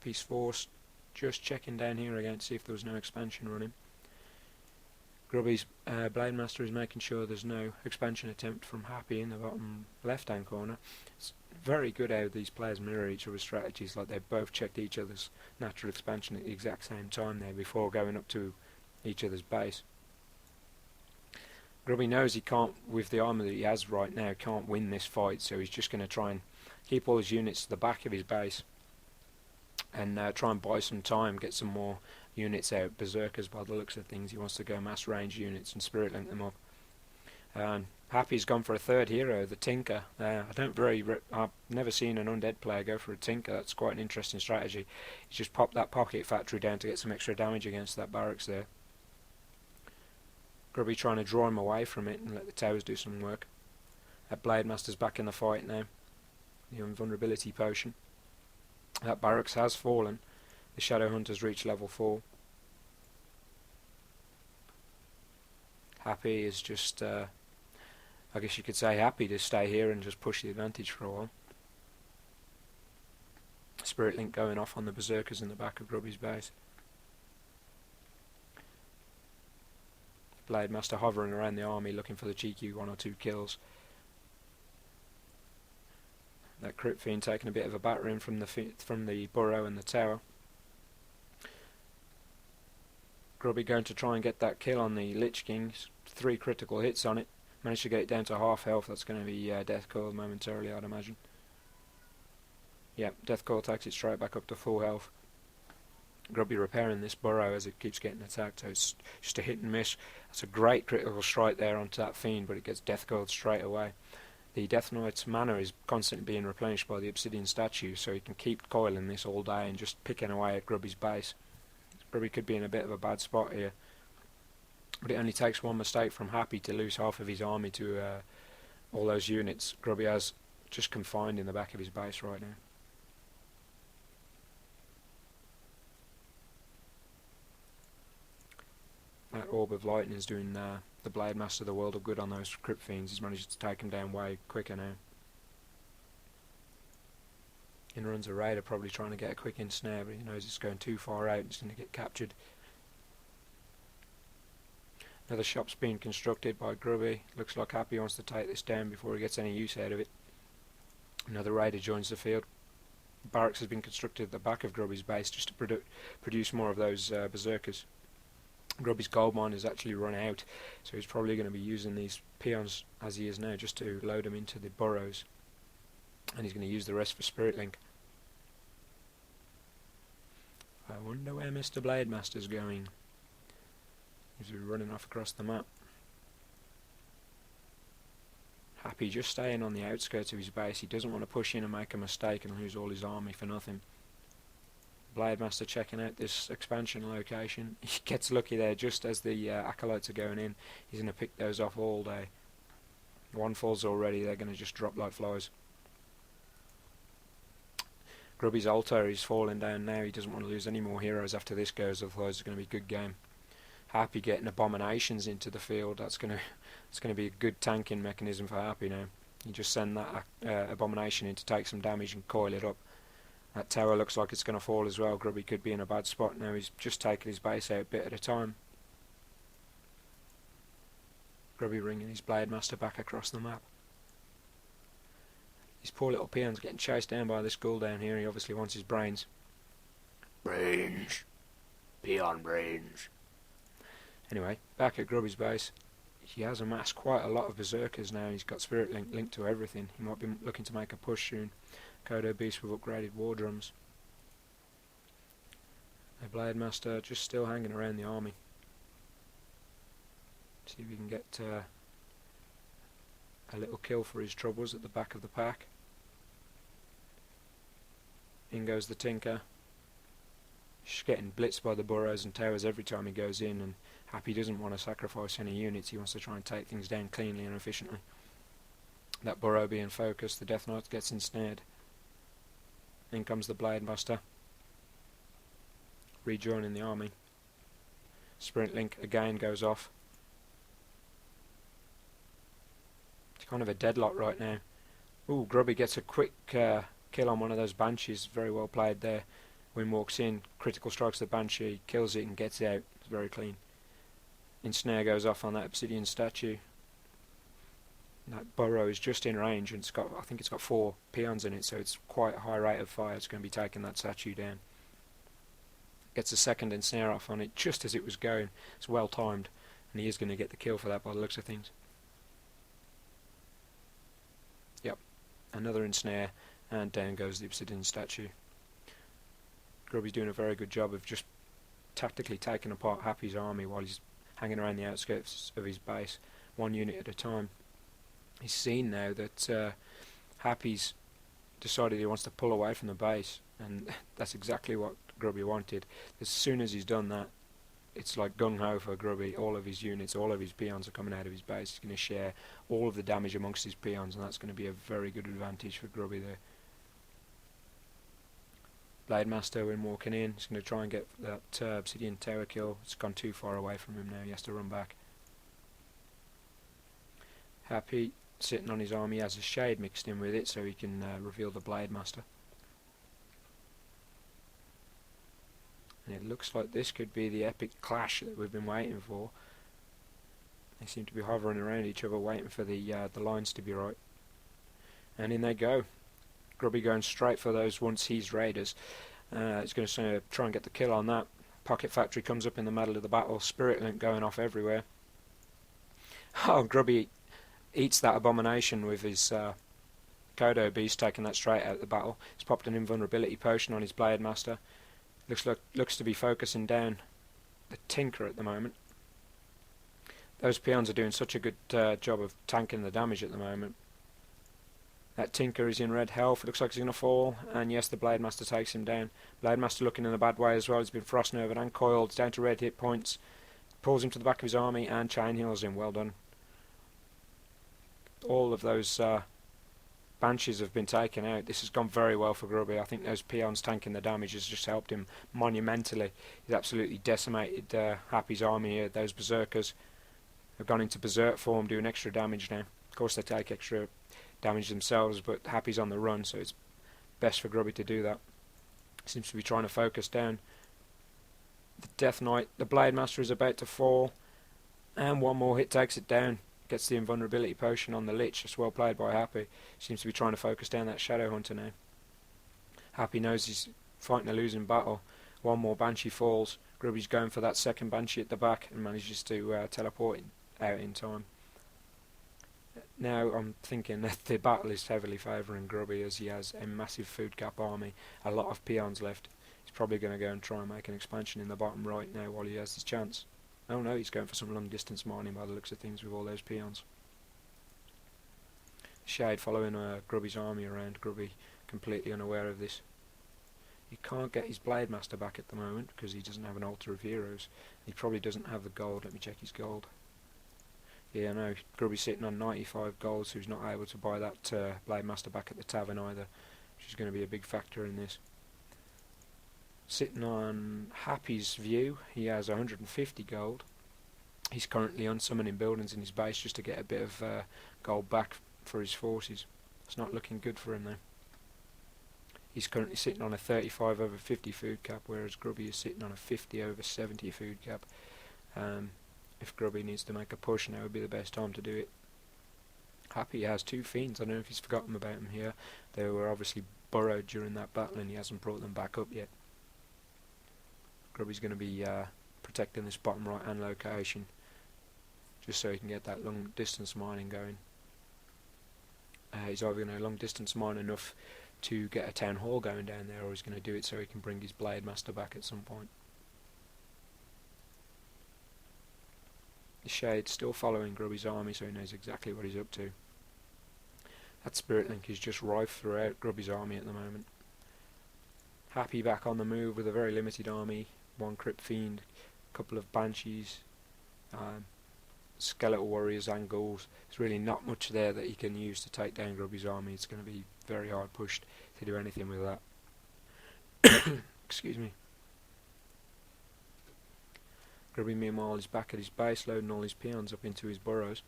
Happy's force. Just checking down here again to see if there was no expansion running. Grubby's Blade Master is making sure there's no expansion attempt from Happy in the bottom left hand corner. It's very good how these players mirror each other's strategies, like they both checked each other's natural expansion at the exact same time there before going up to each other's base. Grubby knows he can't, with the armour that he has right now, can't win this fight, so he's just going to try and keep all his units to the back of his base and try and buy some time, get some more units out. Berserkers, by the looks of things, he wants to go mass range units and spirit link them up. Happy's gone for a third hero, the Tinker. I've never seen an undead player go for a Tinker. That's quite an interesting strategy. He's just popped that pocket factory down to get some extra damage against that barracks there. Grubby trying to draw him away from it and let the towers do some work. That Blade Master's back in the fight now. The invulnerability potion. That barracks has fallen. The Shadow Hunter's reached level 4. Happy is just, I guess you could say happy to stay here and just push the advantage for a while. Spirit Link going off on the Berserkers in the back of Grubby's base. Blade Master hovering around the army looking for the cheeky 1 or 2 kills. That Crypt Fiend taking a bit of a battering from the burrow and the tower. Grubby going to try and get that kill on the Lich King. 3 critical hits on it. Managed to get it down to half health. That's going to be Death Coil momentarily, I'd imagine. Yeah, Death Coil takes it straight back up to full health. Grubby repairing this burrow as it keeps getting attacked, so it's just a hit and miss. That's a great critical strike there onto that Fiend, but it gets Death Coiled straight away. The Death Knight's mana is constantly being replenished by the Obsidian statue, so he can keep coiling this all day and just picking away at Grubby's base. Grubby could be in a bit of a bad spot here, but it only takes one mistake from Happy to lose half of his army to all those units Grubby has just confined in the back of his base right now. That Orb of Lightning is doing the Blade Master the world of good on those Crypt Fiends. He's managed to take them down way quicker now. In runs a Raider, probably trying to get a quick ensnare, but he knows it's going too far out, it's going to get captured. Another shop's being constructed by Grubby. Looks like Happy wants to take this down before he gets any use out of it. Another Raider joins the field. Barracks has been constructed at the back of Grubby's base just to produce more of those Berserkers. Grubby's gold mine has actually run out, so he's probably going to be using these peons as he is now just to load them into the burrows, and he's going to use the rest for Spirit Link. I wonder where Mr. Blade Master's going. He's running off across the map. Happy just staying on the outskirts of his base. He doesn't want to push in and make a mistake and lose all his army for nothing. Blade Master checking out this expansion location. He gets lucky there just as the acolytes are going in. He's going to pick those off all day. One falls already, they're going to just drop like flies. Grubby's altar is falling down now. He doesn't want to lose any more heroes after this goes, otherwise it's going to be a good game. Happy getting abominations into the field. It's going to be a good tanking mechanism for Happy now. You just send that abomination in to take some damage and coil it up. That tower looks like it's going to fall as well. Grubby could be in a bad spot now. He's just taking his base out a bit at a time. Grubby ringing his Blade Master back across the map. These poor little peons getting chased down by this ghoul down here. He obviously wants his brains. Brains. Peon brains. Anyway, back at Grubby's base. He has amassed quite a lot of Berserkers now. He's got Spirit Link linked to everything. He might be looking to make a push soon. Kodo Beast with upgraded war drums. The Blade Master just still hanging around the army. See if we can get a little kill for his troubles at the back of the pack. In goes the Tinker. He's getting blitzed by the burrows and towers every time he goes in, and Happy doesn't want to sacrifice any units. He wants to try and take things down cleanly and efficiently. That burrow being focused, the Death Knight gets ensnared. In comes the Blade Master, rejoining the army. Sprint Link again goes off. It's kind of a deadlock right now. Ooh, Grubby gets a quick kill on one of those Banshees. Very well played there. Wynn walks in, critical strikes the Banshee, kills it and gets out. It's very clean. Ensnare goes off on that obsidian statue. That burrow is just in range, and I think it's got 4 peons in it, so it's quite a high rate of fire. It's going to be taking that statue down. Gets a second ensnare off on it just as it was going. It's well timed, and he is going to get the kill for that by the looks of things. Yep, another ensnare, and down goes the obsidian statue. Grubby's doing a very good job of just tactically taking apart Happy's army while he's hanging around the outskirts of his base, 1 unit at a time. He's seen now that Happy's decided he wants to pull away from the base, and that's exactly what Grubby wanted. As soon as he's done that, it's like gung-ho for Grubby. All of his units, all of his peons are coming out of his base. He's going to share all of the damage amongst his peons, and that's going to be a very good advantage for Grubby there. Blade Master, when walking in, he's going to try and get that obsidian tower kill. It's gone too far away from him now, he has to run back. Happy, sitting on his army, has a shade mixed in with it so he can reveal the Blade Master. And it looks like this could be the epic clash that we've been waiting for. They seem to be hovering around each other waiting for the lines to be right. And in they go. Grubby going straight for those once-seized raiders. He's going to try and get the kill on that. Pocket Factory comes up in the middle of the battle. Spirit Link going off everywhere. Oh, Grubby eats that abomination with his Kodo Beast, taking that straight out of the battle. He's popped an invulnerability potion on his Blade Master. Looks to be focusing down the Tinker at the moment. Those peons are doing such a good job of tanking the damage at the moment. That Tinker is in red health. It looks like he's going to fall, and yes, the Blade Master takes him down. Blade Master looking in a bad way as well. He's been frost nerved and coiled. He's down to red hit points. Pulls him to the back of his army and chain heals him. Well done. All of those Banshees have been taken out. This has gone very well for Grubby. I think those peons tanking the damage has just helped him monumentally. He's absolutely decimated Happy's army here. Those Berserkers have gone into Berserk form, doing extra damage now. Of course they take extra damage themselves, but Happy's on the run, so it's best for Grubby to do that. Seems to be trying to focus down the Death Knight. The Blade Master is about to fall, and one more hit takes it down. Gets the invulnerability potion on the Lich. Just well played by Happy. Seems to be trying to focus down that Shadow Hunter now. Happy knows he's fighting a losing battle. One more Banshee falls. Grubby's going for that second Banshee at the back and manages to teleport out in time. Now I'm thinking that the battle is heavily favouring Grubby, as he has a massive food cap army, a lot of peons left. He's probably going to go and try and make an expansion in the bottom right now while he has his chance. Oh no, he's going for some long distance mining by the looks of things with all those peons. Shade following Grubby's army around. Grubby completely unaware of this. He can't get his Blade Master back at the moment because he doesn't have an Altar of Heroes. He probably doesn't have the gold. Let me check his gold. Yeah, no, Grubby's sitting on 95 gold, so he's not able to buy that Blade Master back at the tavern either, which is going to be a big factor in this. Sitting on Happy's view, he has 150 gold. He's currently unsummoning buildings in his base just to get a bit of gold back for his forces. It's not looking good for him though. He's currently sitting on a 35 over 50 food cap, whereas Grubby is sitting on a 50 over 70 food cap. If Grubby needs to make a push, now would be the best time to do it. Happy has 2 fiends. I don't know if he's forgotten about them here. They were obviously burrowed during that battle and he hasn't brought them back up yet. Grubby's going to be protecting this bottom right hand location just so he can get that long distance mining going. He's either going to long distance mine enough to get a town hall going down there, or he's going to do it so he can bring his Blade Master back at some point. The Shade's still following Grubby's army, so he knows exactly what he's up to. That Spirit Link is just rife throughout Grubby's army at the moment. Happy back on the move with a very limited army. 1 Crypt Fiend, a couple of Banshees, Skeletal Warriors and Ghouls. There's really not much there that he can use to take down Grubby's army. It's going to be very hard pushed to do anything with that. Excuse me. Grubby meanwhile is back at his base, loading all his peons up into his burrows.